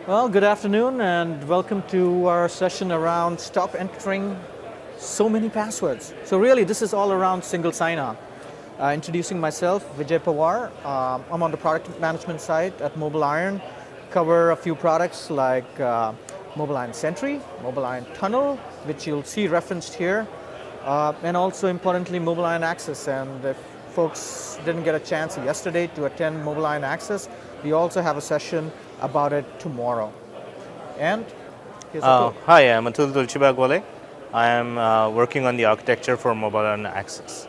Well, good afternoon and welcome to our session around stop entering so many passwords. So really this is all around single sign-on. Introducing myself, Vijay Pawar. I'm on the product management side at MobileIron. Cover a few products like MobileIron Sentry, MobileIron Tunnel, which you'll see referenced here, and also importantly MobileIron Access. And if folks didn't get a chance yesterday to attend MobileIron Access, we also have a session about it tomorrow. And here's Atul. Hi, I'm Atul Tulchibagwale. I am working on the architecture for MobileIron Access.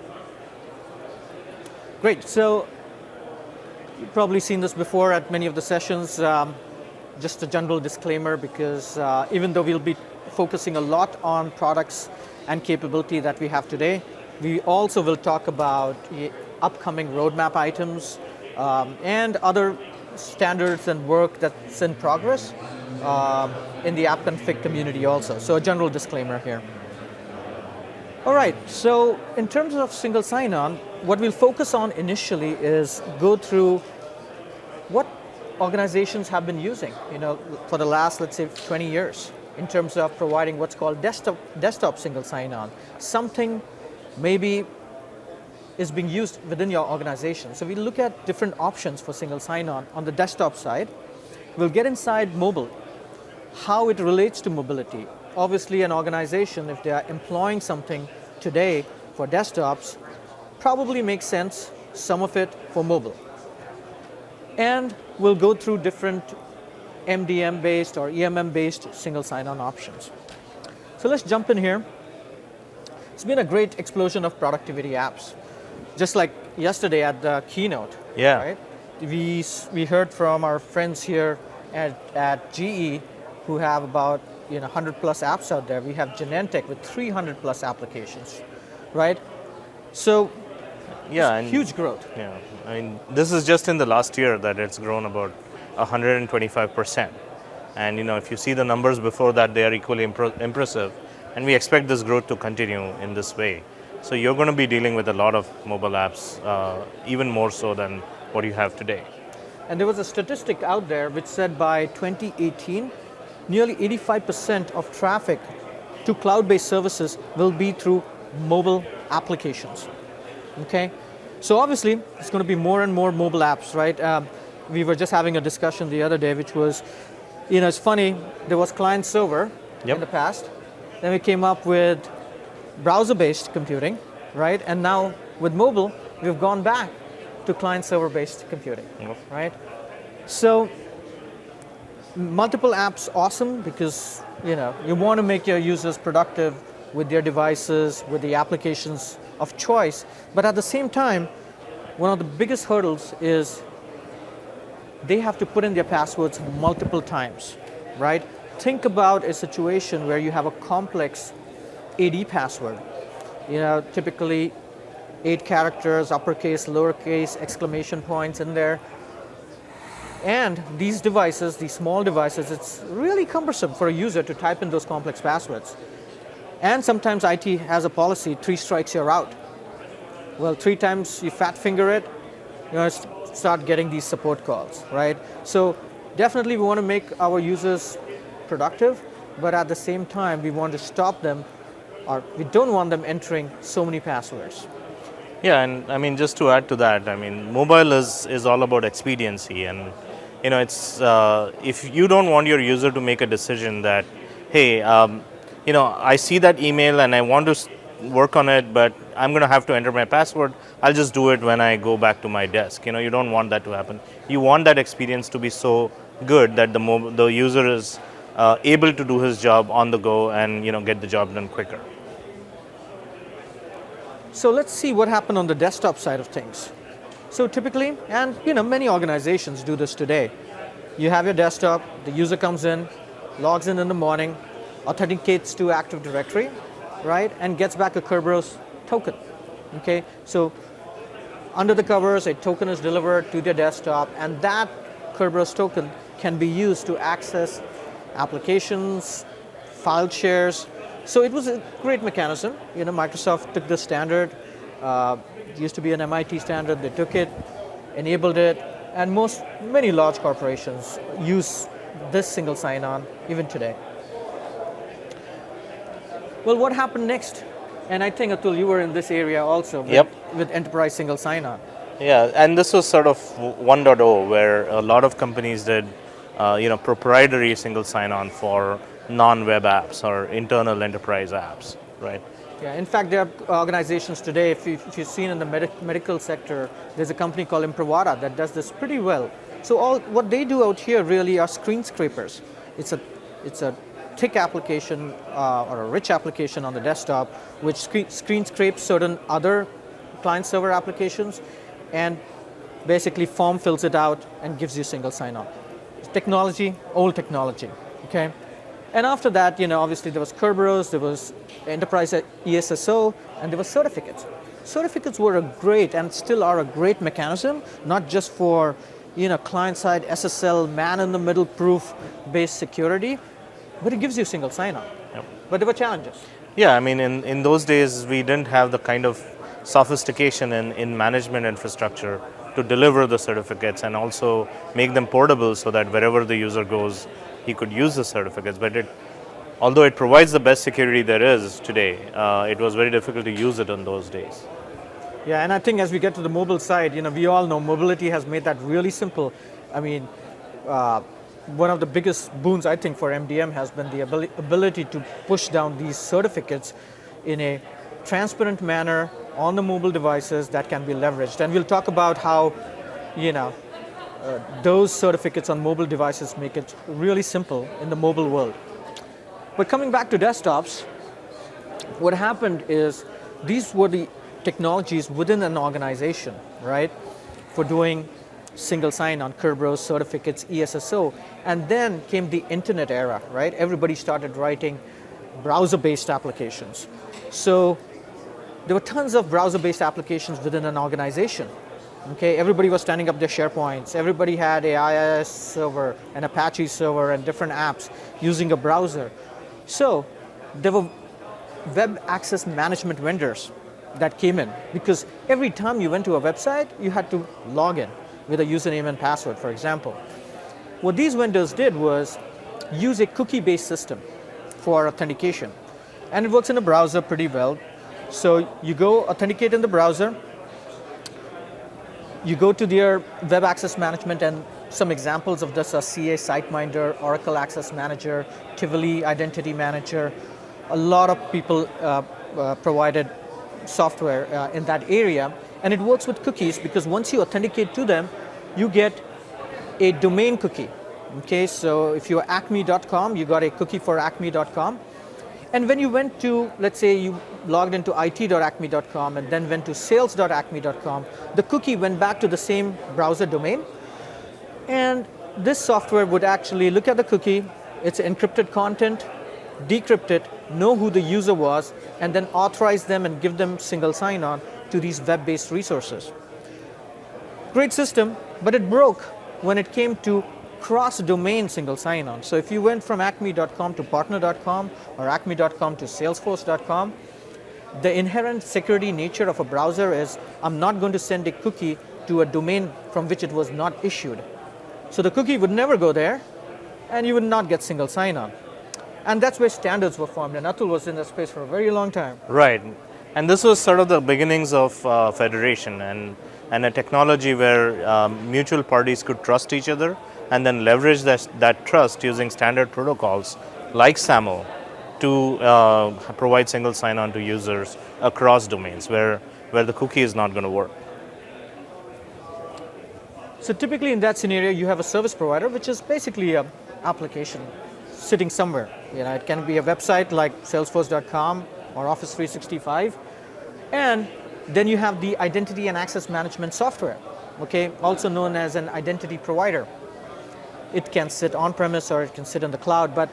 Great. So you've probably seen this before at many of the sessions. Just a general disclaimer, because even though we'll be focusing a lot on products and capability that we have today, we also will talk about upcoming roadmap items and other standards and work that's in progress in the AppConfig community also. So a general disclaimer here. All right, so in terms of single sign-on, what we'll focus on initially is go through what organizations have been using, for the last, let's say, 20 years in terms of providing what's called desktop single sign-on. Something maybe is being used within your organization. So we look at different options for single sign-on the desktop side. We'll get inside mobile, how it relates to mobility. Obviously, an organization, if they are employing something today for desktops, probably makes sense, some of it for mobile. And we'll go through different MDM-based or EMM-based single sign-on options. So let's jump in here. It's been a great explosion of productivity apps. Just like yesterday at the keynote, Yeah. right? We heard from our friends here at GE who have about 100 plus apps out there. We have Genentech with 300 plus applications, right? So Yeah, it's huge growth. Yeah, I mean, this is just in the last year that it's grown about 125%. And if you see the numbers before that, they are equally impressive. And we expect this growth to continue in this way. So you're going to be dealing with a lot of mobile apps, even more so than what you have today. And there was a statistic out there which said by 2018, nearly 85% of traffic to cloud-based services will be through mobile applications. Okay, so obviously it's going to be more and more mobile apps, right? We were just having a discussion the other day, which was, it's funny, there was client-server in the past, then we came up with browser-based computing, right? And now with mobile, we've gone back to client-server-based computing, right? So multiple apps, awesome, because you want to make your users productive with their devices, with the applications of choice. But at the same time, one of the biggest hurdles is they have to put in their passwords multiple times, right? Think about a situation where you have a complex AD password. Typically 8 characters, uppercase, lowercase, exclamation points in there. And these devices, these small devices, it's really cumbersome for a user to type in those complex passwords. And sometimes IT has a policy, 3 strikes, you're out. Well, 3 times you fat finger it, start getting these support calls, right? So definitely we want to make our users productive, but at the same time, we want to stop them, or we don't want them entering so many passwords. Yeah, and I mean, just to add to that, I mean, mobile is all about expediency, and it's if you don't want your user to make a decision that, hey, I see that email and I want to work on it, but I'm going to have to enter my password. I'll just do it when I go back to my desk. You don't want that to happen. You want that experience to be so good that the user is able to do his job on the go and get the job done quicker. So let's see what happened on the desktop side of things. So typically, and many organizations do this today. You have your desktop, the user comes in, logs in the morning, authenticates to Active Directory, right, and gets back a Kerberos token. Okay, so under the covers, a token is delivered to their desktop, and that Kerberos token can be used to access applications, file shares. So it was a great mechanism. Microsoft took the standard. It used to be an MIT standard. They took it, enabled it, and many large corporations use this single sign-on even today. Well, what happened next? And I think, Atul, you were in this area also with enterprise single sign-on. Yeah, and this was sort of 1.0 where a lot of companies did proprietary single sign-on for non-web apps or internal enterprise apps, right? Yeah, in fact, there are organizations today, if you've seen in the medical sector, there's a company called Improvata that does this pretty well. So what they do out here really are screen scrapers. It's a thick application or a rich application on the desktop which screen scrapes certain other client-server applications and basically form fills it out and gives you single sign-on. Technology, old technology, okay? And after that, obviously there was Kerberos, there was Enterprise ESSO, and there were certificates. Certificates were a great, and still are a great mechanism, not just for client-side SSL, man-in-the-middle proof-based security, but it gives you single sign-on. Yep. But there were challenges. Yeah, I mean, in those days, we didn't have the kind of sophistication in management infrastructure to deliver the certificates and also make them portable so that wherever the user goes, he could use the certificates. But although it provides the best security there is today, it was very difficult to use it in those days. Yeah, and I think as we get to the mobile side, we all know mobility has made that really simple. I mean, one of the biggest boons, I think, for MDM has been the ability to push down these certificates in a transparent manner on the mobile devices that can be leveraged. And we'll talk about how, those certificates on mobile devices make it really simple in the mobile world. But coming back to desktops, what happened is these were the technologies within an organization, right, for doing single sign-on, Kerberos, certificates, ESSO, and then came the internet era, right? Everybody started writing browser-based applications. So there were tons of browser-based applications within an organization. Okay, everybody was standing up their SharePoints. Everybody had a IIS server, an Apache server, and different apps using a browser. So there were web access management vendors that came in because every time you went to a website, you had to log in with a username and password, for example. What these vendors did was use a cookie-based system for authentication. And it works in a browser pretty well. So you go authenticate in the browser, you go to their web access management, and some examples of this are CA SiteMinder, Oracle Access Manager, Tivoli Identity Manager. A lot of people provided software in that area, and it works with cookies because once you authenticate to them, you get a domain cookie. Okay, so if you're acme.com, you got a cookie for acme.com. And when you went to, let's say you logged into it.acme.com and then went to sales.acme.com, the cookie went back to the same browser domain. And this software would actually look at the cookie, its encrypted content, decrypt it, know who the user was, and then authorize them and give them single sign-on to these web-based resources. Great system, but it broke when it came to cross-domain single sign-on. So if you went from acme.com to partner.com or acme.com to salesforce.com, the inherent security nature of a browser is I'm not going to send a cookie to a domain from which it was not issued. So the cookie would never go there, and you would not get single sign-on. And that's where standards were formed, and Atul was in that space for a very long time. Right, and this was sort of the beginnings of federation and a technology where mutual parties could trust each other and then leverage that trust using standard protocols like SAML to provide single sign-on to users across domains where the cookie is not going to work. So typically in that scenario, you have a service provider, which is basically an application sitting somewhere. It can be a website like salesforce.com or Office 365. And then you have the identity and access management software, okay, also known as an identity provider. It can sit on-premise or it can sit in the cloud, but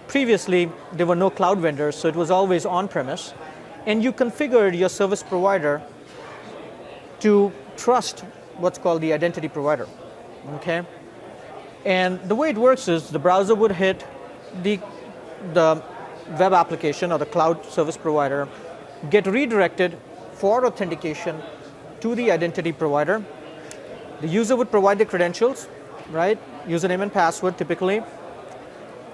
previously there were no cloud vendors, so it was always on-premise. And you configured your service provider to trust what's called the identity provider, okay? And the way it works is the browser would hit the web application or the cloud service provider, get redirected for authentication to the identity provider. The user would provide the credentials, right? Username and password typically,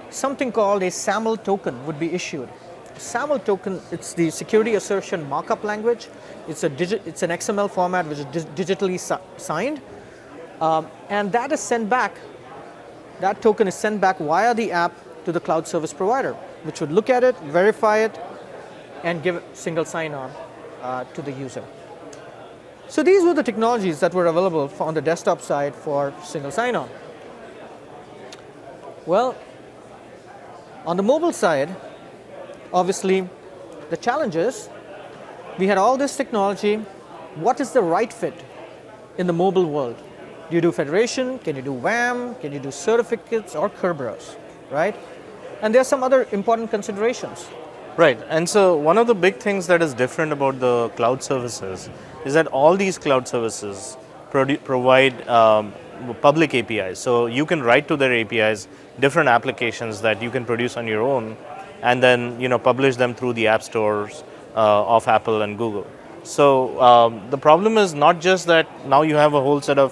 something called a SAML token would be issued. SAML token, it's the security assertion markup language. It's an XML format which is digitally signed, and that is sent back. That token is sent back via the app to the cloud service provider, which would look at it, verify it, and give single sign-on to the user. So these were the technologies that were available on the desktop side for single sign-on. Well, on the mobile side, obviously, the challenge is we had all this technology. What is the right fit in the mobile world? Do you do federation? Can you do WAM? Can you do certificates or Kerberos, right? And there are some other important considerations. Right, and so one of the big things that is different about the cloud services is that all these cloud services provide public APIs. So you can write to their APIs different applications that you can produce on your own, and then publish them through the app stores of Apple and Google. So the problem is not just that now you have a whole set of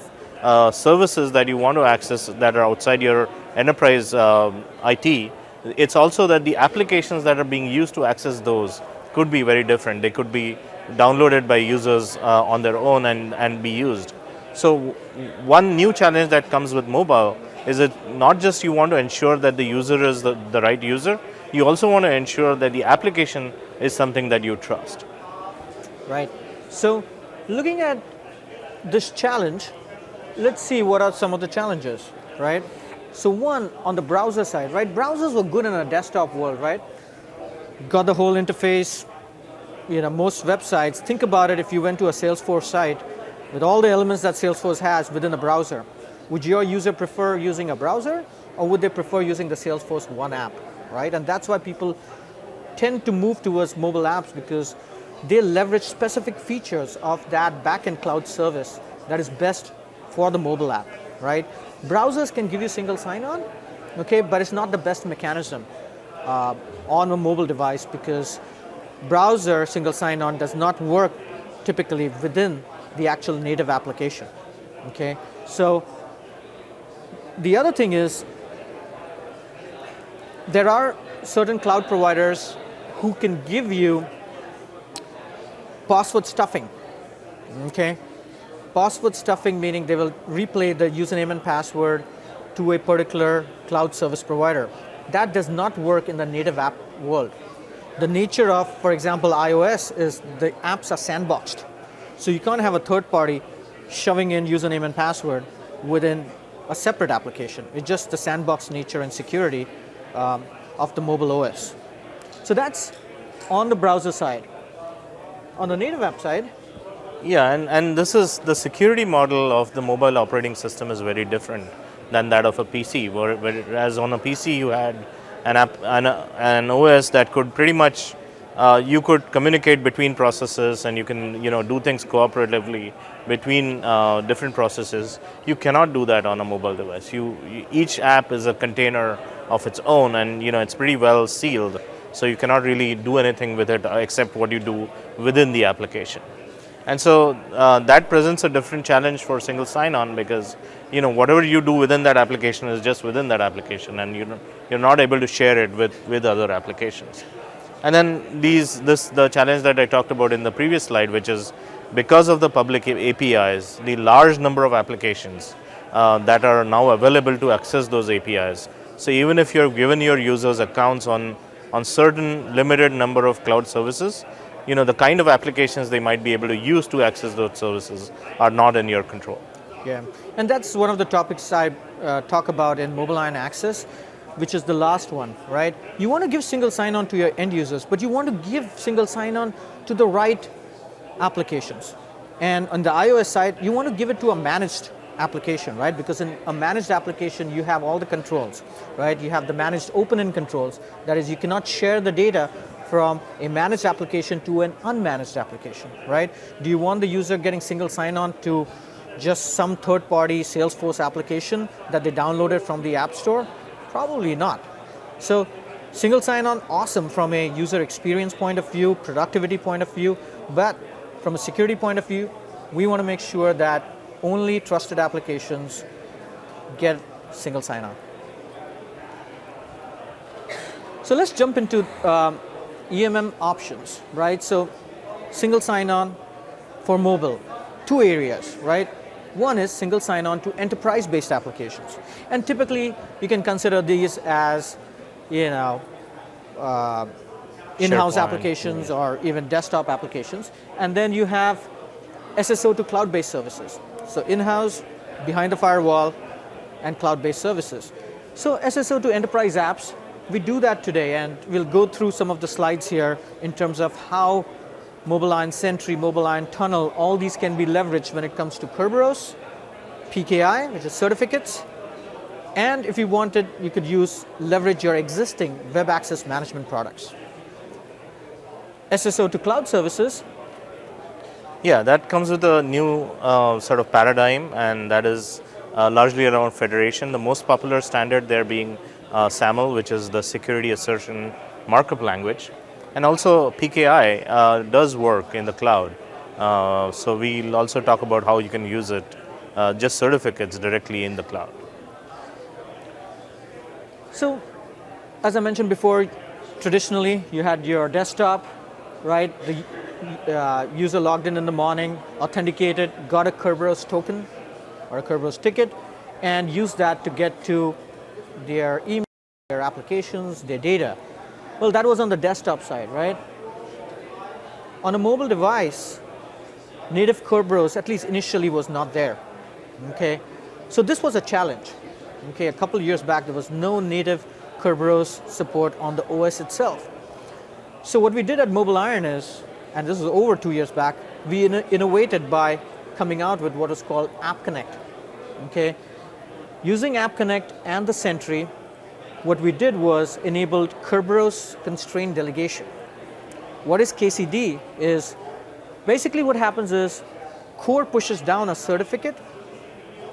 services that you want to access that are outside your enterprise IT. It's also that the applications that are being used to access those could be very different. They could be downloaded by users on their own and be used. So one new challenge that comes with mobile is that not just you want to ensure that the user is the right user, you also want to ensure that the application is something that you trust. Right. So looking at this challenge, let's see what are some of the challenges, right? So one, on the browser side, right? Browsers were good in a desktop world, right? Got the whole interface, most websites. Think about it, if you went to a Salesforce site with all the elements that Salesforce has within a browser, would your user prefer using a browser, or would they prefer using the Salesforce One app, right? And that's why people tend to move towards mobile apps, because they leverage specific features of that backend cloud service that is best for the mobile app, right? Browsers can give you single sign-on, okay, but it's not the best mechanism on a mobile device, because browser single sign-on does not work typically within the actual native application, okay? So the other thing is, there are certain cloud providers who can give you password stuffing, okay? Password stuffing meaning they will replay the username and password to a particular cloud service provider. That does not work in the native app world. The nature of, for example, iOS is the apps are sandboxed. So you can't have a third party shoving in username and password within a separate application. It's just the sandbox nature and security of the mobile OS. So that's on the browser side. On the native app side, yeah, and this is the security model of the mobile operating system is very different than that of a PC. Whereas on a PC you had an OS that could pretty much you could communicate between processes, and you can do things cooperatively between different processes. You cannot do that on a mobile device. Each app is a container of its own, and it's pretty well sealed. So you cannot really do anything with it except what you do within the application. And so that presents a different challenge for single sign-on, because whatever you do within that application is just within that application, and you're not able to share it with other applications. And then the challenge that I talked about in the previous slide, which is because of the public APIs, the large number of applications that are now available to access those APIs. So even if you're given your users accounts on certain limited number of cloud services, the kind of applications they might be able to use to access those services are not in your control. Yeah, and that's one of the topics I talk about in MobileIron Access, which is the last one, right? You want to give single sign-on to your end users, but you want to give single sign-on to the right applications. And on the iOS side, you want to give it to a managed application, right? Because in a managed application, you have all the controls, right? You have the managed open-end controls. That is, you cannot share the data from a managed application to an unmanaged application, right? Do you want the user getting single sign-on to just some third-party Salesforce application that they downloaded from the App Store? Probably not. So single sign-on, awesome from a user experience point of view, productivity point of view, but from a security point of view, we want to make sure that only trusted applications get single sign-on. So let's jump into EMM options, right? So single sign-on for mobile, two areas, right? One is single sign-on to enterprise-based applications. And typically, you can consider these as, you know, in-house SharePoint, applications or even desktop applications. And then you have SSO to cloud-based services. So in-house, behind the firewall, and cloud-based services. So SSO to enterprise apps, we do that today, and we'll go through some of the slides here in terms of how MobileIron Sentry, MobileIron Tunnel, all these can be leveraged when it comes to Kerberos, PKI, which is certificates, and if you wanted, you could leverage your existing web access management products. SSO to cloud services. Yeah, that comes with a new sort of paradigm, and that is largely around federation. The most popular standard there being SAML, which is the Security Assertion Markup Language. And also PKI does work in the cloud. So we'll also talk about how you can use it, just certificates directly in the cloud. So, as I mentioned before, traditionally you had your desktop, right? The user logged in the morning, authenticated, got a Kerberos token or a Kerberos ticket, and used that to get to their email, their applications, their data. Well, that was on the desktop side, right? On a mobile device, native Kerberos, at least initially, was not there. Okay, so this was a challenge. Okay, a couple years back, there was no native Kerberos support on the OS itself. So what we did at MobileIron is, and this is over 2 years back, we innovated by coming out with what is called AppConnect. Okay, using AppConnect and the Sentry, what we did was enabled Kerberos constraint delegation. What is KCD is basically what happens is core pushes down a certificate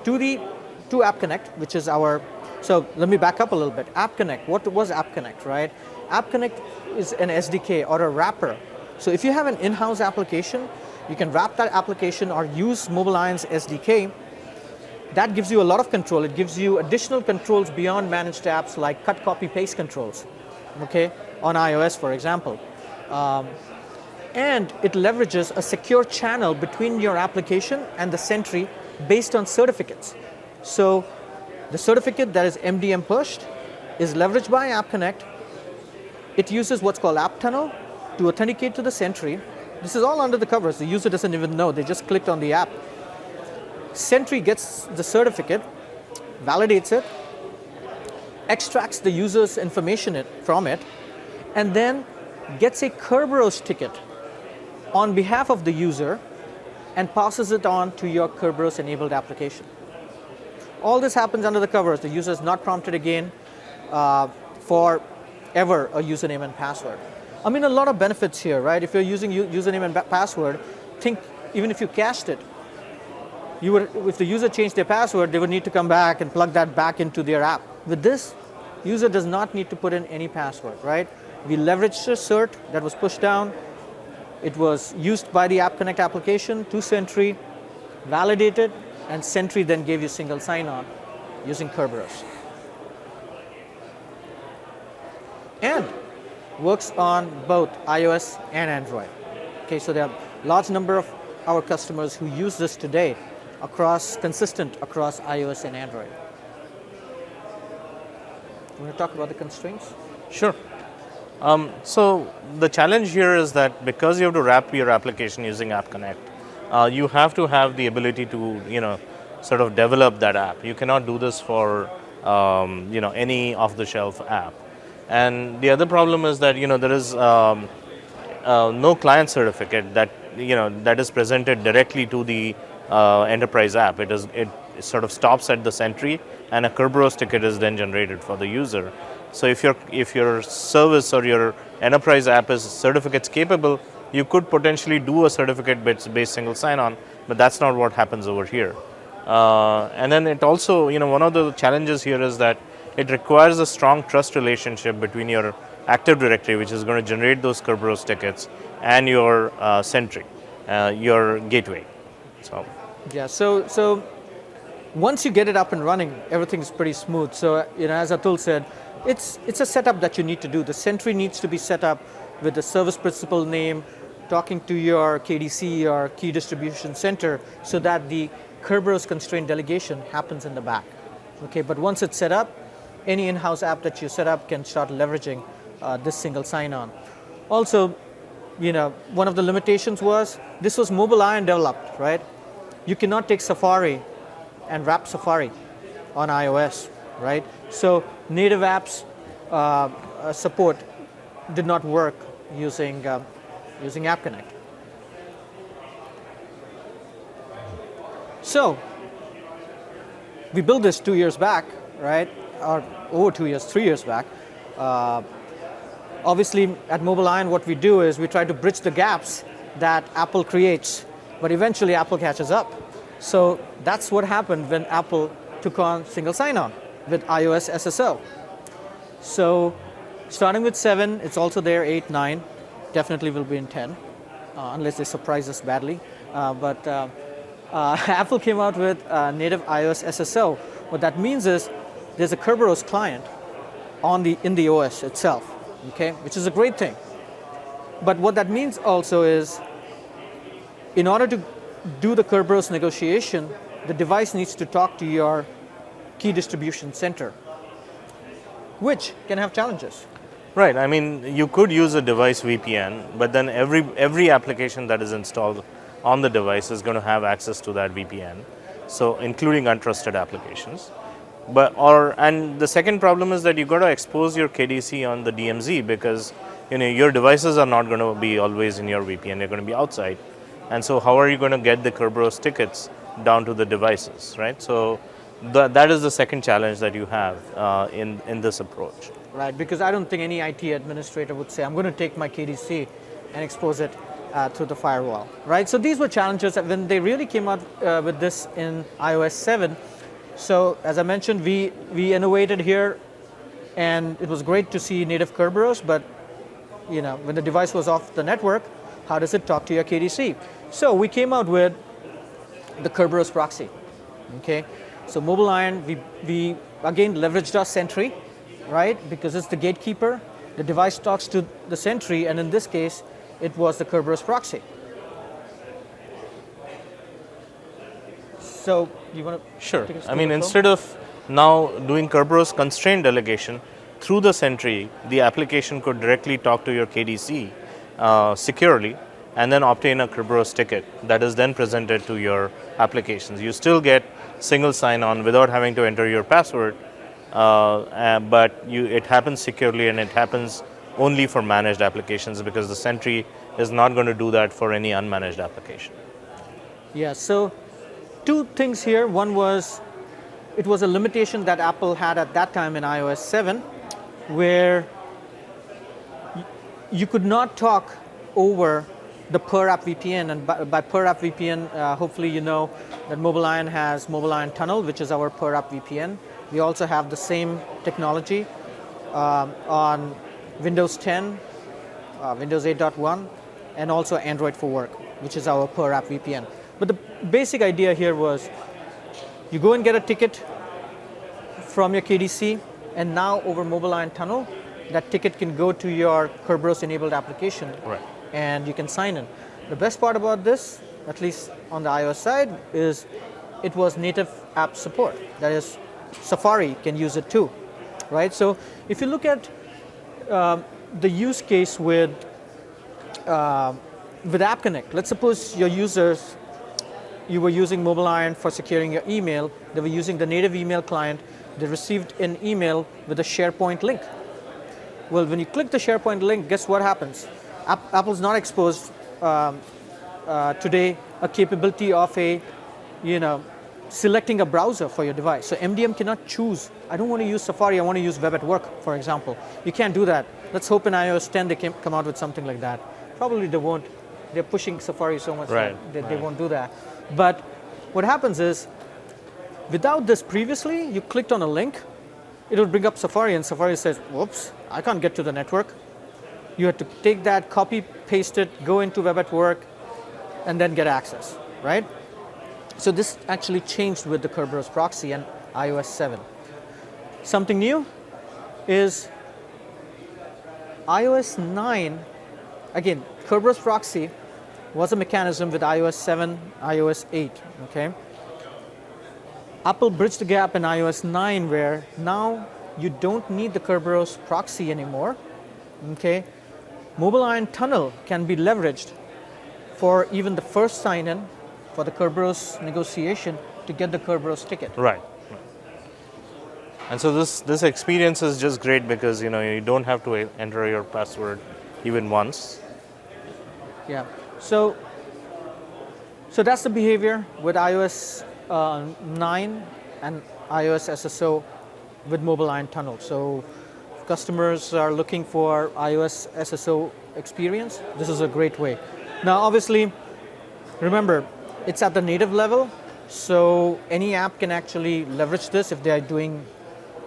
to AppConnect, which is our, so let me back up a little bit. AppConnect, what was AppConnect, right? AppConnect is an SDK or a wrapper. So if you have an in-house application, you can wrap that application or use MobileIron's SDK. That gives you a lot of control. It gives you additional controls beyond managed apps like cut, copy, paste controls, okay, on iOS, for example. And it leverages a secure channel between your application and the Sentry based on certificates. So the certificate that is MDM pushed is leveraged by AppConnect. It uses what's called App Tunnel to authenticate to the Sentry. This is all under the covers. The user doesn't even know. They just clicked on the app. Sentry gets the certificate, validates it, extracts the user's information from it, and then gets a Kerberos ticket on behalf of the user and passes it on to your Kerberos enabled application. All this happens under the covers. The user is not prompted again for ever a username and password. I mean, a lot of benefits here, right? If you're using username and password, think even if you cached it, if the user changed their password, they would need to come back and plug that back into their app. With this, user does not need to put in any password, right? We leveraged a cert that was pushed down. It was used by the AppConnect application to Sentry, validated, and Sentry then gave you single sign-on using Kerberos. And works on both iOS and Android. Okay, so there are a large number of our customers who use this today consistent across iOS and Android. You want to talk about the constraints? Sure. So the challenge here is that because you have to wrap your application using AppConnect, you have to have the ability to, sort of develop that app. You cannot do this for, any off-the-shelf app. And the other problem is that, there is no client certificate that is presented directly to the enterprise app. It sort of stops at the Sentry, and a Kerberos ticket is then generated for the user. So if your service or your enterprise app is certificates capable, you could potentially do a certificate-based single sign-on, but that's not what happens over here. And then it also, one of the challenges here is that it requires a strong trust relationship between your Active Directory, which is going to generate those Kerberos tickets, and your Sentry, your gateway. Yeah, so once you get it up and running, everything is pretty smooth. So, as Atul said, It's a setup that you need to do. The sentry needs to be set up with the service principal name, talking to your KDC or key distribution center, so that the Kerberos constraint delegation happens in the back. Okay, but once it's set up, any in-house app that you set up can start leveraging this single sign-on. Also, one of the limitations was this was MobileIron developed, right? You cannot take Safari and wrap Safari on iOS, right? So native apps support did not work using AppConnect. So we built this 2 years back, right? Or over 2 years, 3 years back. Obviously, at MobileIron, what we do is we try to bridge the gaps that Apple creates, but eventually Apple catches up. So that's what happened when Apple took on single sign-on with iOS SSO. So starting with 7, it's also there, 8, 9, definitely will be in 10, unless they surprise us badly. But Apple came out with native iOS SSO. What that means is there's a Kerberos client in the OS itself, okay, which is a great thing. But what that means also is, in order to do the Kerberos negotiation, the device needs to talk to your key distribution center, which can have challenges. Right. I mean, you could use a device VPN, but then every application that is installed on the device is going to have access to that VPN, so including untrusted applications. And the second problem is that you got to expose your KDC on the DMZ, because your devices are not going to be always in your VPN; they're going to be outside. And so, how are you going to get the Kerberos tickets down to the devices, right? So that is the second challenge that you have in this approach. Right, because I don't think any IT administrator would say, I'm going to take my KDC and expose it through the firewall, right? So these were challenges that when they really came out with this in iOS 7. So as I mentioned, we innovated here, and it was great to see native Kerberos, but when the device was off the network, how does it talk to your KDC? So we came out with the Kerberos Proxy, okay? So MobileIron, we again leveraged our sentry, right? Because it's the gatekeeper. The device talks to the sentry, and in this case, it was the Kerberos Proxy. So you want to? Sure. I mean, instead of now doing Kerberos constraint delegation through the sentry, the application could directly talk to your KDC securely, and then obtain a Kerberos ticket that is then presented to your applications. You still get single sign-on without having to enter your password, but it happens securely, and it happens only for managed applications, because the sentry is not going to do that for any unmanaged application. Yeah, so two things here. One was, it was a limitation that Apple had at that time in iOS 7, where you could not talk over the per app VPN, and by per app VPN, hopefully you know that MobileIron has MobileIron Tunnel, which is our per app VPN. We also have the same technology on Windows 10, Windows 8.1, and also Android for Work, which is our per app VPN. But the basic idea here was, you go and get a ticket from your KDC, and now over MobileIron Tunnel, that ticket can go to your Kerberos enabled application, right, and you can sign in. The best part about this, at least on the iOS side, is it was native app support. That is, Safari can use it too, right? So if you look at the use case with AppConnect, let's suppose your users, you were using MobileIron for securing your email. They were using the native email client. They received an email with a SharePoint link. Well, when you click the SharePoint link, guess what happens? Apple's not exposed today a capability of selecting a browser for your device. So MDM cannot choose, I don't want to use Safari, I want to use Web at Work, for example. You can't do that. Let's hope in iOS 10 they come out with something like that. Probably they won't. They're pushing Safari so much that they won't do that. But what happens is, without this previously, you clicked on a link, it would bring up Safari, and Safari says, whoops, I can't get to the network. You had to take that, copy, paste it, go into Web at Work, and then get access, right? So this actually changed with the Kerberos Proxy and iOS 7. Something new? is iOS 9, again, Kerberos Proxy was a mechanism with iOS 7, iOS 8, okay? Apple bridged the gap in iOS 9 where now you don't need the Kerberos Proxy anymore, okay? MobileIron Tunnel can be leveraged for even the first sign-in for the Kerberos negotiation to get the Kerberos ticket. Right. And so this experience is just great because you don't have to enter your password even once. Yeah. So that's the behavior with iOS 9 and iOS SSO with MobileIron Tunnel. So if customers are looking for iOS SSO experience, this is a great way. Now, obviously, remember, it's at the native level, so any app can actually leverage this if they are doing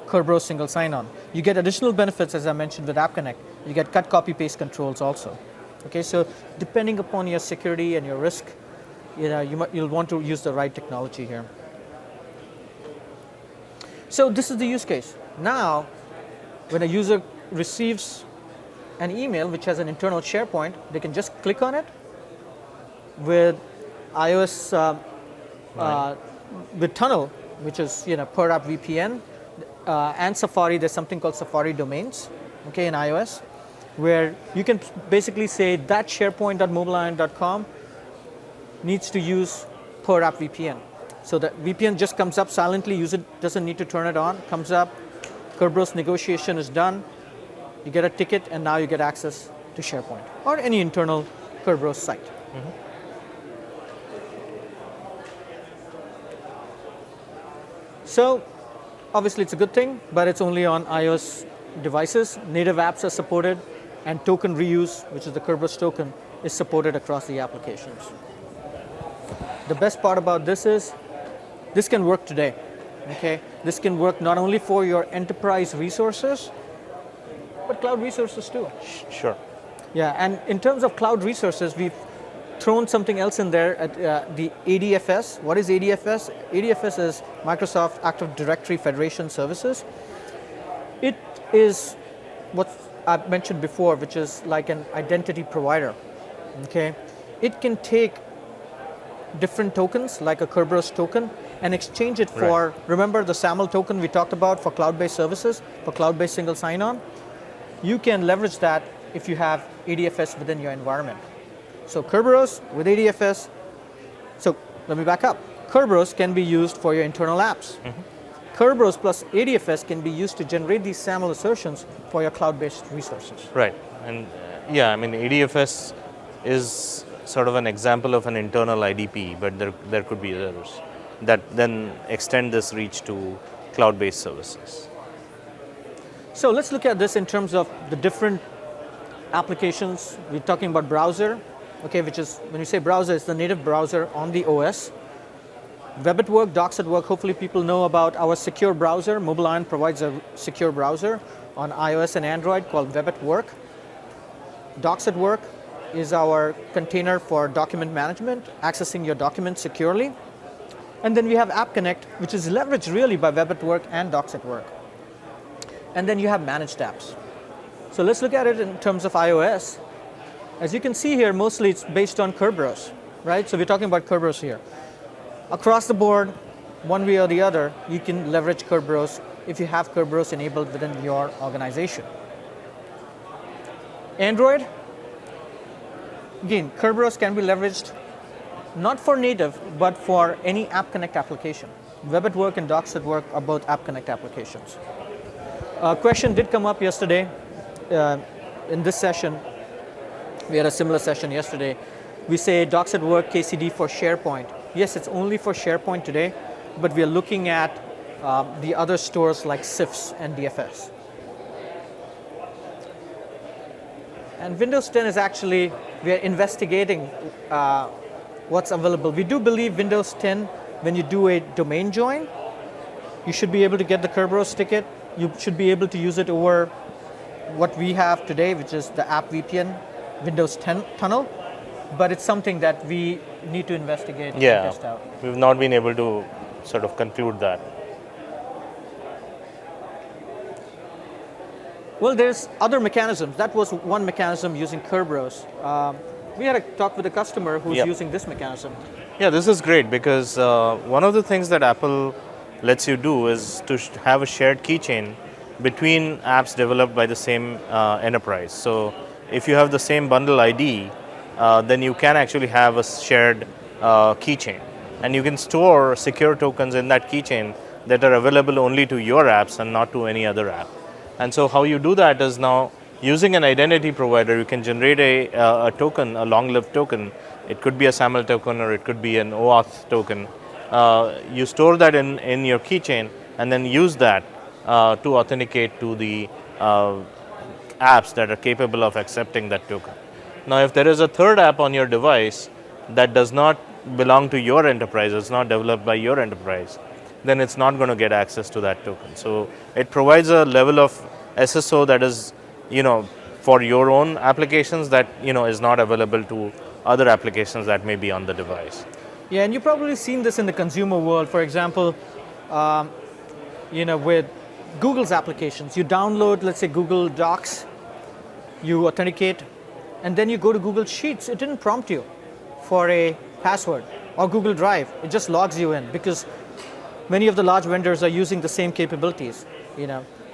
Kerberos single sign-on. You get additional benefits, as I mentioned, with AppConnect. You get cut, copy, paste controls also. Okay, so depending upon your security and your risk, you'll want to use the right technology here. So this is the use case. Now, when a user receives an email which has an internal SharePoint, they can just click on it. With iOS, with Tunnel, which is per app VPN, and Safari, there's something called Safari Domains, okay, in iOS, where you can basically say that SharePoint.mobileiron.com needs to use per app VPN. So the VPN just comes up silently, user doesn't need to turn it on, comes up, Kerberos negotiation is done, you get a ticket, and now you get access to SharePoint or any internal Kerberos site. Mm-hmm. So obviously it's a good thing, but it's only on iOS devices. Native apps are supported, and token reuse, which is the Kerberos token, is supported across the applications. The best part about this is this can work today. Okay, this can work not only for your enterprise resources, but cloud resources too. Sure. Yeah, and in terms of cloud resources, we've thrown something else in there at the ADFS. What is ADFS? ADFS is Microsoft Active Directory Federation Services. It is what I've mentioned before, which is like an identity provider. Okay, it can take different tokens, like a Kerberos token, and exchange it for, remember the SAML token we talked about for cloud-based services, for cloud-based single sign-on? You can leverage that if you have ADFS within your environment. So Kerberos with ADFS, so let me back up. Kerberos can be used for your internal apps. Mm-hmm. Kerberos plus ADFS can be used to generate these SAML assertions for your cloud-based resources. Right, and yeah, I mean ADFS is sort of an example of an internal IDP, but there could be others that then extend this reach to cloud-based services. So let's look at this in terms of the different applications. We're talking about browser, okay, which is, when you say browser, it's the native browser on the OS. Web at Work, Docs at Work, hopefully people know about our secure browser. MobileIron provides a secure browser on iOS and Android called Web at Work. Docs at Work is our container for document management, accessing your documents securely. And then we have AppConnect, which is leveraged really by Web at Work and Docs at Work. And then you have managed apps. So let's look at it in terms of iOS. As you can see here, mostly it's based on Kerberos, right? So we're talking about Kerberos here. Across the board, one way or the other, you can leverage Kerberos if you have Kerberos enabled within your organization. Android, again, Kerberos can be leveraged not for native, but for any AppConnect application. Web at Work and Docs at Work are both AppConnect applications. A question did come up yesterday in this session. We had a similar session yesterday. We say Docs at Work KCD for SharePoint. Yes, it's only for SharePoint today, but we are looking at the other stores like CIFS and DFS. And Windows 10 is actually, we are investigating what's available. We do believe Windows 10, when you do a domain join, you should be able to get the Kerberos ticket. You should be able to use it over what we have today, which is the App VPN Windows 10 tunnel. But it's something that we need to investigate and test out. We've not been able to sort of conclude that. Well, there's other mechanisms. That was one mechanism using Kerberos. We had a talk with a customer who's using this mechanism. Yeah, this is great because one of the things that Apple lets you do is to have a shared keychain between apps developed by the same enterprise. So if you have the same bundle ID, then you can actually have a shared keychain. And you can store secure tokens in that keychain that are available only to your apps and not to any other app. And so how you do that is now using an identity provider, you can generate a token, a long-lived token. It could be a SAML token or it could be an OAuth token. You store that in your keychain and then use that to authenticate to the apps that are capable of accepting that token. Now, if there is a third app on your device that does not belong to your enterprise, it's not developed by your enterprise, then it's not going to get access to that token. So it provides a level of SSO that is, for your own applications that, is not available to other applications that may be on the device. Yeah, and you've probably seen this in the consumer world. For example, with Google's applications, you download, let's say, Google Docs, you authenticate, and then you go to Google Sheets. It didn't prompt you for a password, or Google Drive. It just logs you in because many of the large vendors are using the same capabilities.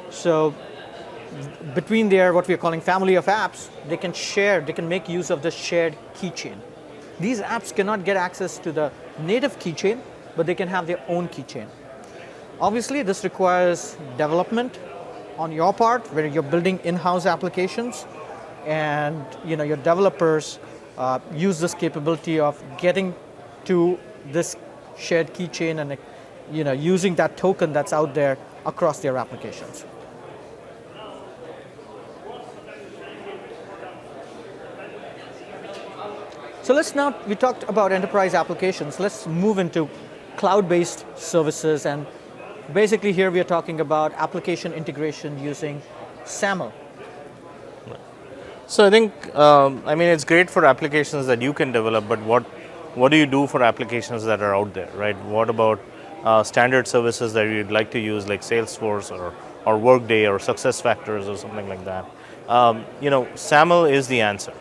So between their what we are calling family of apps, they can make use of the shared keychain. These apps cannot get access to the native keychain, but they can have their own keychain. Obviously, this requires development on your part, where you're building in-house applications, and your developers use this capability of getting to this shared keychain and using that token that's out there across their applications. So we talked about enterprise applications. Let's move into cloud-based services, and basically here we are talking about application integration using SAML. So I think, it's great for applications that you can develop, but what do you do for applications that are out there, right? What about standard services that you'd like to use, like Salesforce or Workday or SuccessFactors or something like that? SAML is the answer,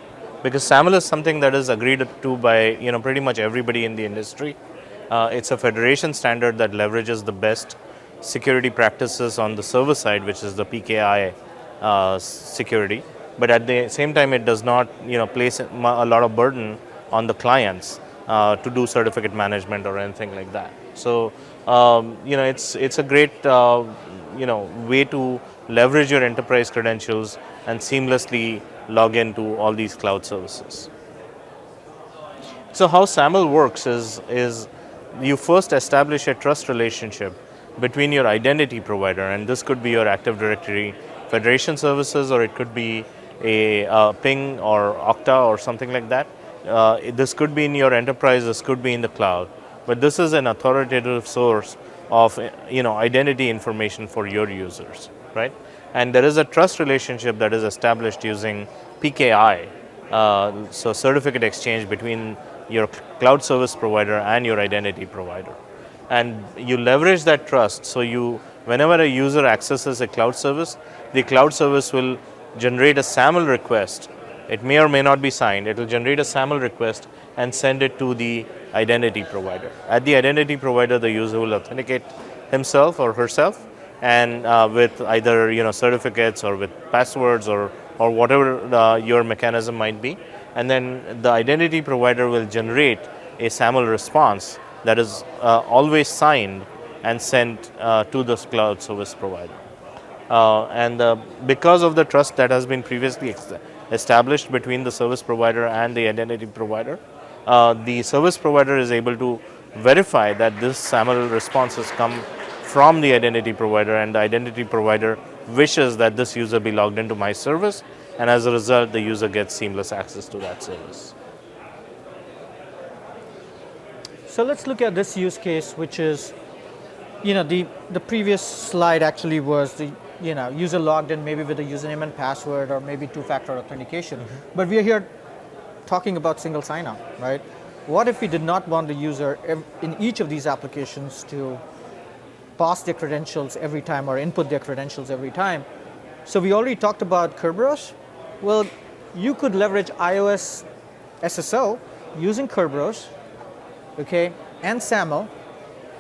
because SAML is something that is agreed to by pretty much everybody in the industry. It's a federation standard that leverages the best security practices on the server side, which is the PKI security. But at the same time, it does not place a lot of burden on the clients to do certificate management or anything like that. So it's a great way to leverage your enterprise credentials and seamlessly log into all these cloud services. So how SAML works is you first establish a trust relationship between your identity provider, and this could be your Active Directory Federation services, or it could be a Ping or Okta or something like that. This could be in your enterprise, this could be in the cloud, but this is an authoritative source of identity information for your users, right? And there is a trust relationship that is established using PKI, so certificate exchange between your cloud service provider and your identity provider. And you leverage that trust, so whenever a user accesses a cloud service, the cloud service will generate a SAML request. It may or may not be signed. It will generate a SAML request and send it to the identity provider. At the identity provider, the user will authenticate himself or herself, and with either certificates or with passwords or whatever your mechanism might be. And then the identity provider will generate a SAML response that is always signed and sent to the cloud service provider. Because of the trust that has been previously established between the service provider and the identity provider, the service provider is able to verify that this SAML response has come from the identity provider, and the identity provider wishes that this user be logged into my service, and as a result, the user gets seamless access to that service. So let's look at this use case, which is, the previous slide actually was the user logged in maybe with a username and password or maybe two-factor authentication. Mm-hmm. But we are here talking about single sign-on, right? What if we did not want the user in each of these applications to pass their credentials every time or input their credentials every time? So we already talked about Kerberos. Well, you could leverage iOS SSO using Kerberos, okay, and SAML,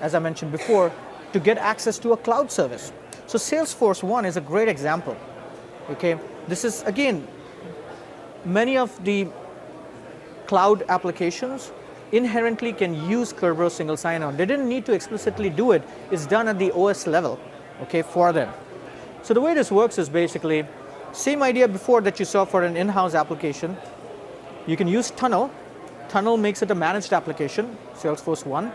as I mentioned before, to get access to a cloud service. So Salesforce One is a great example. Okay, this is again, many of the cloud applications inherently can use Kerberos single sign-on. They didn't need to explicitly do it. It's done at the OS level, okay, for them. So the way this works is basically same idea before that you saw for an in-house application. You can use Tunnel. Tunnel makes it a managed application, Salesforce One,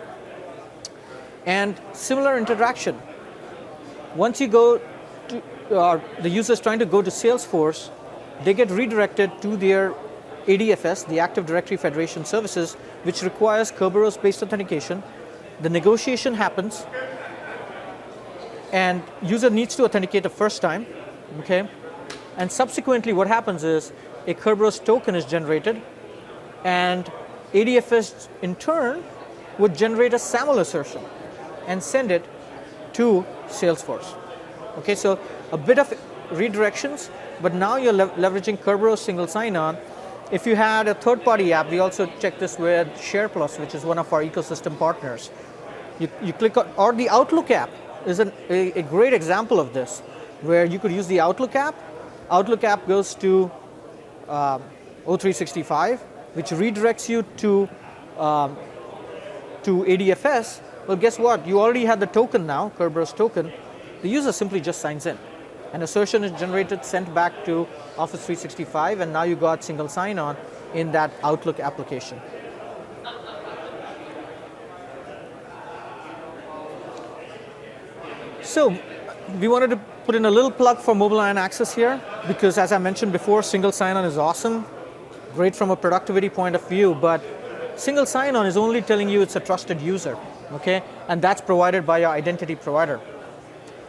and similar interaction. Once you go to, the user is trying to go to Salesforce, they get redirected to their ADFS, the Active Directory Federation Services, which requires Kerberos-based authentication. The negotiation happens, and user needs to authenticate the first time, okay? And subsequently what happens is a Kerberos token is generated, and ADFS in turn would generate a SAML assertion and send it to Salesforce. Okay, so a bit of redirections, but now you're leveraging Kerberos single sign-on. If you had a third-party app, we also check this with SharePlus, which is one of our ecosystem partners. You click on, or the Outlook app is a great example of this, where you could use the Outlook app. Outlook app goes to O365, which redirects you to ADFS. Well, guess what? You already had the token now, Kerberos token. The user simply just signs in. An assertion is generated, sent back to Office 365, and now you got single sign-on in that Outlook application. So we wanted to put in a little plug for MobileIron Access here, because as I mentioned before, single sign-on is awesome, great from a productivity point of view, but single sign-on is only telling you it's a trusted user, okay? And that's provided by your identity provider.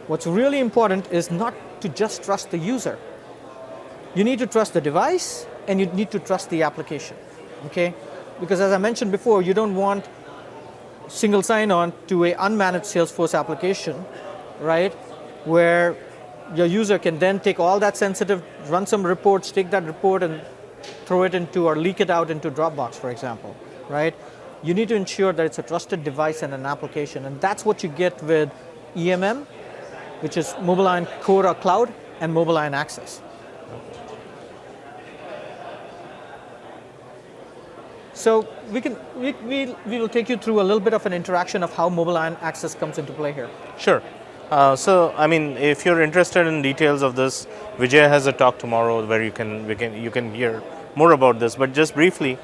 What's really important is not to just trust the user. You need to trust the device, and you need to trust the application, okay? Because as I mentioned before, you don't want single sign-on to an unmanaged Salesforce application, right? Where your user can then take all that sensitive, run some reports, take that report and throw it into or leak it out into Dropbox, for example, right? You need to ensure that it's a trusted device and an application, and that's what you get with EMM, which is MobileIron Core or Cloud, and MobileIron Access. So we will take you through a little bit of an interaction of how MobileIron Access comes into play here. Sure. So, I mean, if you're interested in details of this, Vijay has a talk tomorrow where you can hear more about this. But just briefly,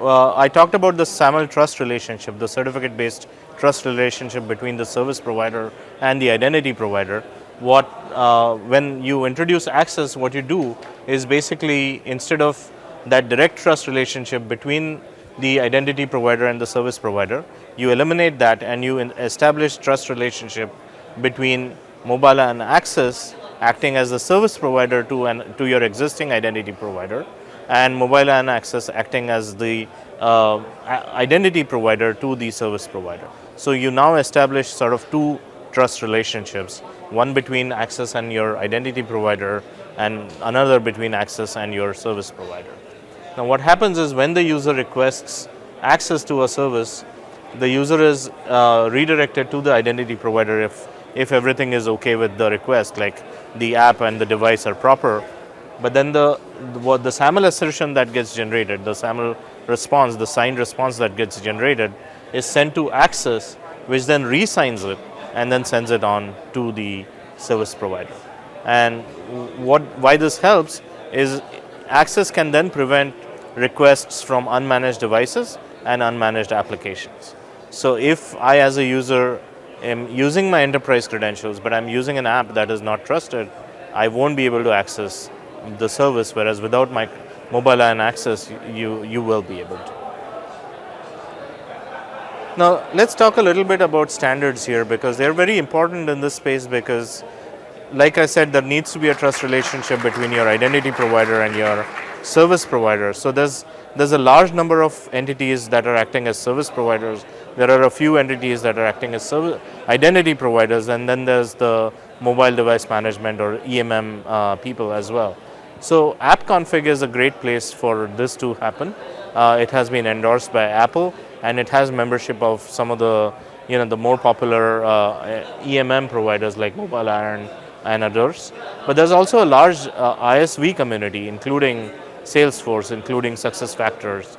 I talked about the SAML trust relationship, the certificate-based trust relationship between the service provider and the identity provider. When you introduce access, what you do is basically, instead of that direct trust relationship between the identity provider and the service provider, you eliminate that and you establish trust relationship between MobileIron Access acting as the service provider to your existing identity provider, and MobileIron Access acting as the identity provider to the service provider. So you now establish sort of two trust relationships, one between Access and your identity provider, and another between Access and your service provider. Now what happens is, when the user requests access to a service, the user is redirected to the identity provider if everything is okay with the request, like the app and the device are proper. But then the SAML assertion that gets generated, the SAML response, the signed response that gets generated, is sent to Access, which then re-signs it and then sends it on to the service provider. And why this helps is Access can then prevent requests from unmanaged devices and unmanaged applications. So if I, as a user, am using my enterprise credentials, but I'm using an app that is not trusted, I won't be able to access the service, whereas without my MobileIron Access, you will be able to. Now, let's talk a little bit about standards here, because they're very important in this space, because like I said, there needs to be a trust relationship between your identity provider and your service provider. So there's a large number of entities that are acting as service providers. There are a few entities that are acting as identity providers, and then there's the mobile device management or EMM people as well. So AppConfig is a great place for this to happen. It has been endorsed by Apple, and it has membership of some of the the more popular EMM providers like MobileIron and others. But there's also a large ISV community, including Salesforce, including SuccessFactors,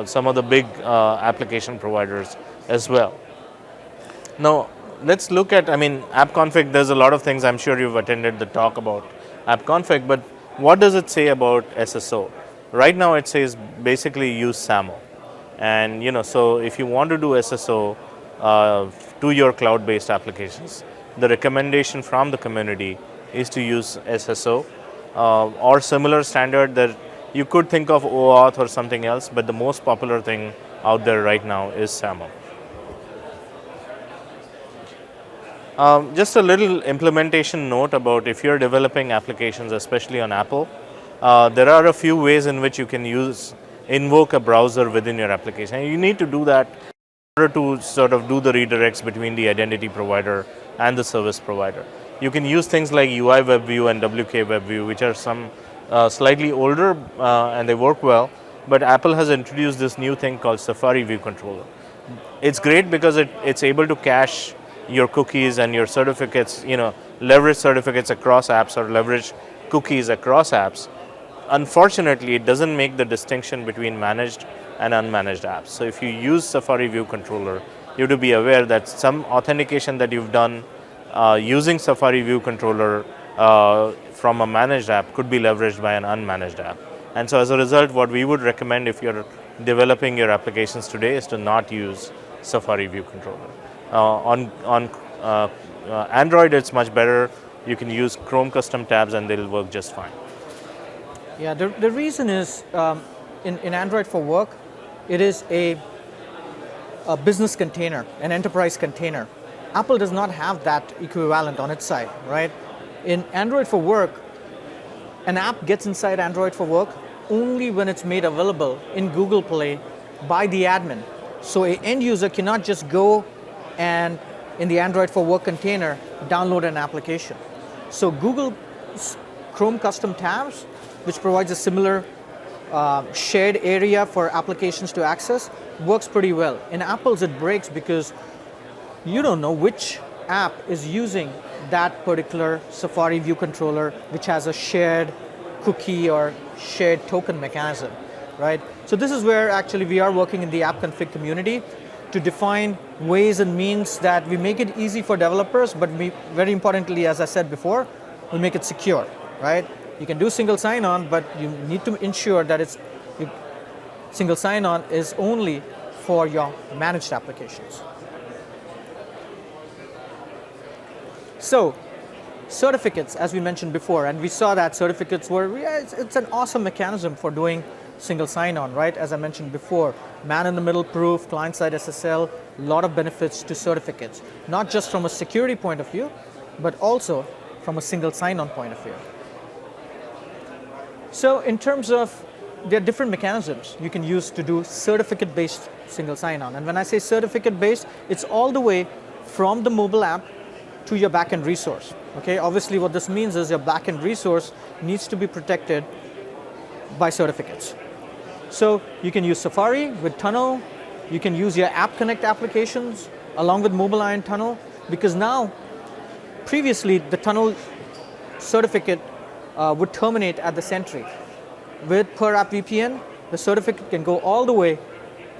some of the big application providers as well. Now, let's look at, AppConfig, there's a lot of things, I'm sure you've attended the talk about AppConfig, but what does it say about SSO? Right now it says basically use SAML. And so if you want to do SSO to your cloud-based applications, the recommendation from the community is to use SSO or similar standard that you could think of OAuth or something else, but the most popular thing out there right now is SAML. Just a little implementation note about if you're developing applications, especially on Apple, there are a few ways in which you can invoke a browser within your application. And you need to do that in order to sort of do the redirects between the identity provider and the service provider. You can use things like UI WebView and WK WebView, which are some slightly older and they work well, but Apple has introduced this new thing called Safari View Controller. It's great because it's able to cache your cookies and your certificates, leverage certificates across apps or leverage cookies across apps. Unfortunately, it doesn't make the distinction between managed and unmanaged apps. So if you use Safari View Controller, you have to be aware that some authentication that you've done using Safari View Controller from a managed app could be leveraged by an unmanaged app. And so as a result, what we would recommend if you're developing your applications today is to not use Safari View Controller. On Android, it's much better. You can use Chrome custom tabs and they'll work just fine. Yeah, the reason is in Android for work, it is a business container, an enterprise container. Apple does not have that equivalent on its side, right? In Android for work, an app gets inside Android for work only when it's made available in Google Play by the admin. So an end user cannot just go and in the Android for work container download an application. So Google's Chrome custom tabs, which provides a similar shared area for applications to access, works pretty well. In Apple's it breaks because you don't know which app is using that particular Safari View Controller, which has a shared cookie or shared token mechanism, right? So this is where actually we are working in the AppConfig community to define ways and means that we make it easy for developers, but we, very importantly, as I said before, we make it secure, right? You can do single sign-on, but you need to ensure that single sign-on is only for your managed applications. So, certificates, as we mentioned before, and we saw that certificates it's an awesome mechanism for doing single sign-on, right? As I mentioned before, man-in-the-middle proof, client-side SSL, a lot of benefits to certificates, not just from a security point of view, but also from a single sign-on point of view. So in terms of, there are different mechanisms you can use to do certificate-based single sign-on. And when I say certificate-based, it's all the way from the mobile app to your backend resource. Okay, obviously what this means is your backend resource needs to be protected by certificates. So you can use Safari with Tunnel, you can use your App Connect applications along with MobileIron Tunnel, because now, previously the Tunnel certificate would terminate at the Sentry. With Per App VPN, the certificate can go all the way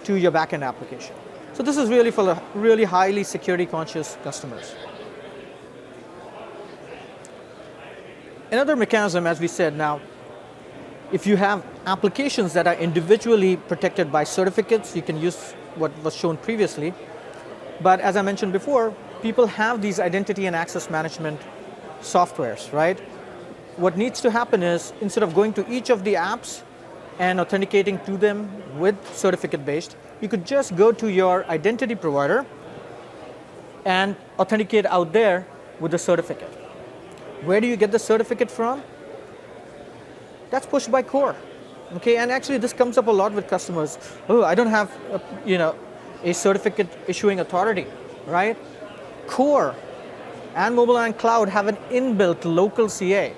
to your backend application. So this is really for the really highly security conscious customers. Another mechanism, as we said now, if you have applications that are individually protected by certificates, you can use what was shown previously. But as I mentioned before, people have these identity and access management softwares, right? What needs to happen is, instead of going to each of the apps and authenticating to them with certificate-based, you could just go to your identity provider and authenticate out there with the certificate. Where do you get the certificate from? That's pushed by core. Okay, and actually this comes up a lot with customers. Oh, I don't have a certificate issuing authority, right? Core and MobileIron Cloud have an inbuilt local CA.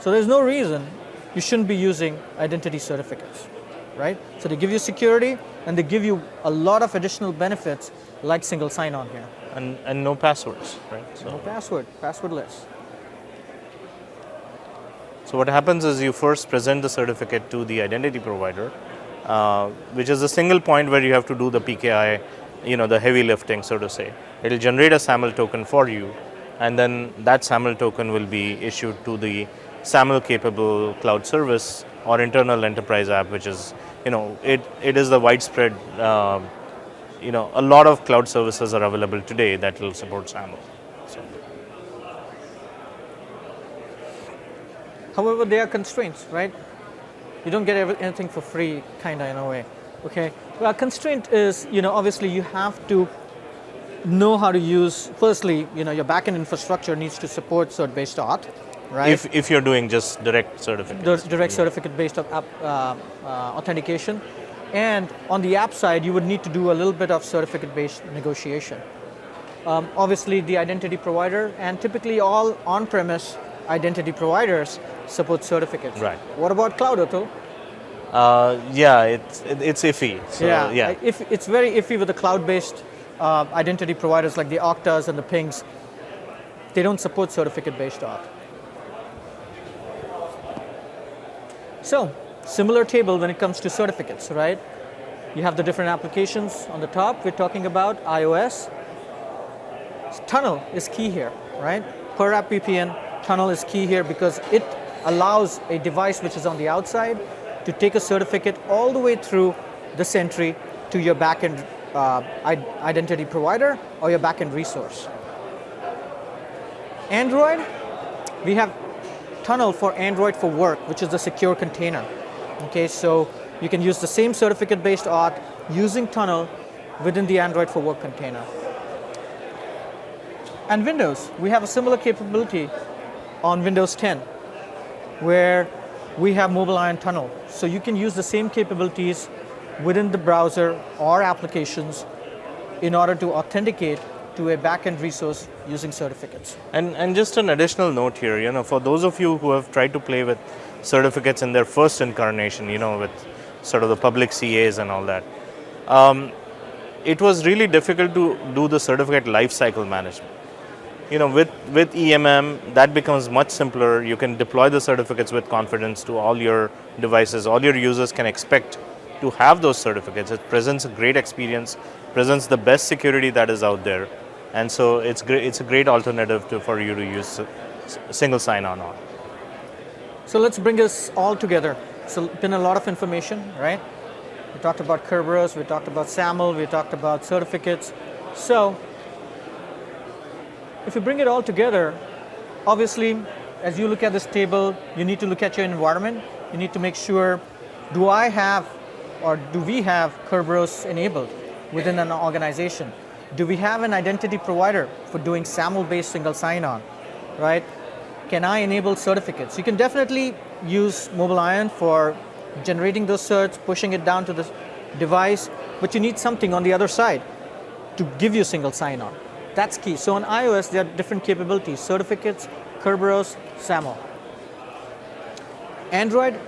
So there's no reason you shouldn't be using identity certificates, right? So they give you security, and they give you a lot of additional benefits like single sign-on here. And no passwords, right? So. No password, passwordless. So what happens is you first present the certificate to the identity provider, which is a single point where you have to do the PKI, the heavy lifting, so to say. It'll generate a SAML token for you, and then that SAML token will be issued to the SAML capable cloud service or internal enterprise app, which is, it is the widespread, a lot of cloud services are available today that will support SAML. So. However, there are constraints, right? You don't get anything for free, kind of in a way, okay? Well, constraint is, obviously you have to know how to use, firstly, your backend infrastructure needs to support cert-based Auth, right? If you're doing just direct certificates. Direct certificate-based authentication. And on the app side, you would need to do a little bit of certificate-based negotiation. Obviously, the identity provider, and typically all on-premise identity providers support certificates. Right. What about cloud, Atul? Yeah, it's iffy. So, yeah. It's very iffy with the cloud-based identity providers like the Oktas and the Pings. They don't support certificate-based Auth. So, similar table when it comes to certificates, right? You have the different applications on the top. We're talking about iOS. Tunnel is key here, right? Per app VPN, Tunnel is key here because it allows a device which is on the outside to take a certificate all the way through the sentry to your backend identity provider or your backend resource. Android, we have Tunnel for Android for Work, which is the secure container. Okay, so you can use the same certificate-based Auth using Tunnel within the Android for Work container. And Windows, we have a similar capability on Windows 10, where we have MobileIron Tunnel. So you can use the same capabilities within the browser or applications in order to authenticate to a backend resource using certificates. And just an additional note here, for those of you who have tried to play with certificates in their first incarnation, with sort of the public CAs and all that, it was really difficult to do the certificate lifecycle management. With EMM, that becomes much simpler. You can deploy the certificates with confidence to all your devices. All your users can expect to have those certificates. It presents a great experience, presents the best security that is out there. And so it's great. It's a great alternative for you to use single sign-on on. So let's bring this all together. So been a lot of information, right? We talked about Kerberos, we talked about SAML, we talked about certificates. So if you bring it all together, obviously, as you look at this table, you need to look at your environment. You need to make sure, do I have or do we have Kerberos enabled within an organization? Do we have an identity provider for doing SAML-based single sign-on, right? Can I enable certificates? You can definitely use MobileIron for generating those certs, pushing it down to the device, but you need something on the other side to give you single sign-on. That's key. So on iOS, there are different capabilities: certificates, Kerberos, SAML. Android,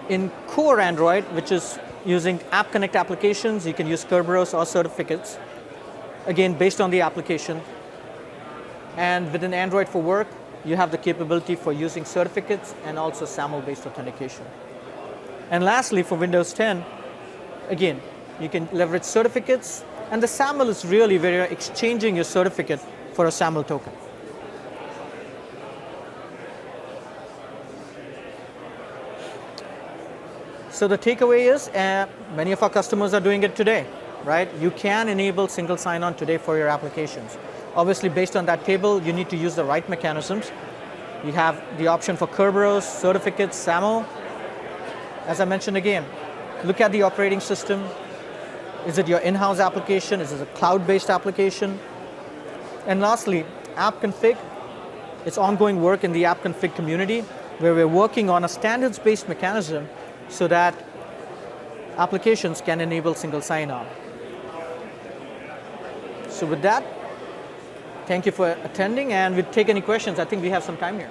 in core Android, which is using App Connect applications, you can use Kerberos or certificates, again, based on the application. And within Android for Work, you have the capability for using certificates and also SAML-based authentication. And lastly, for Windows 10, again, you can leverage certificates, and the SAML is really where you're exchanging your certificate for a SAML token. So the takeaway is, many of our customers are doing it today, right? You can enable single sign-on today for your applications. Obviously, based on that table, you need to use the right mechanisms. You have the option for Kerberos, certificates, SAML. As I mentioned again, look at the operating system. Is it your in-house application? Is it a cloud-based application? And lastly, AppConfig. It's ongoing work in the AppConfig community, where we're working on a standards-based mechanism so that applications can enable single sign-on. So with that, Thank you for attending, and we'll take any questions. I think we have some time here.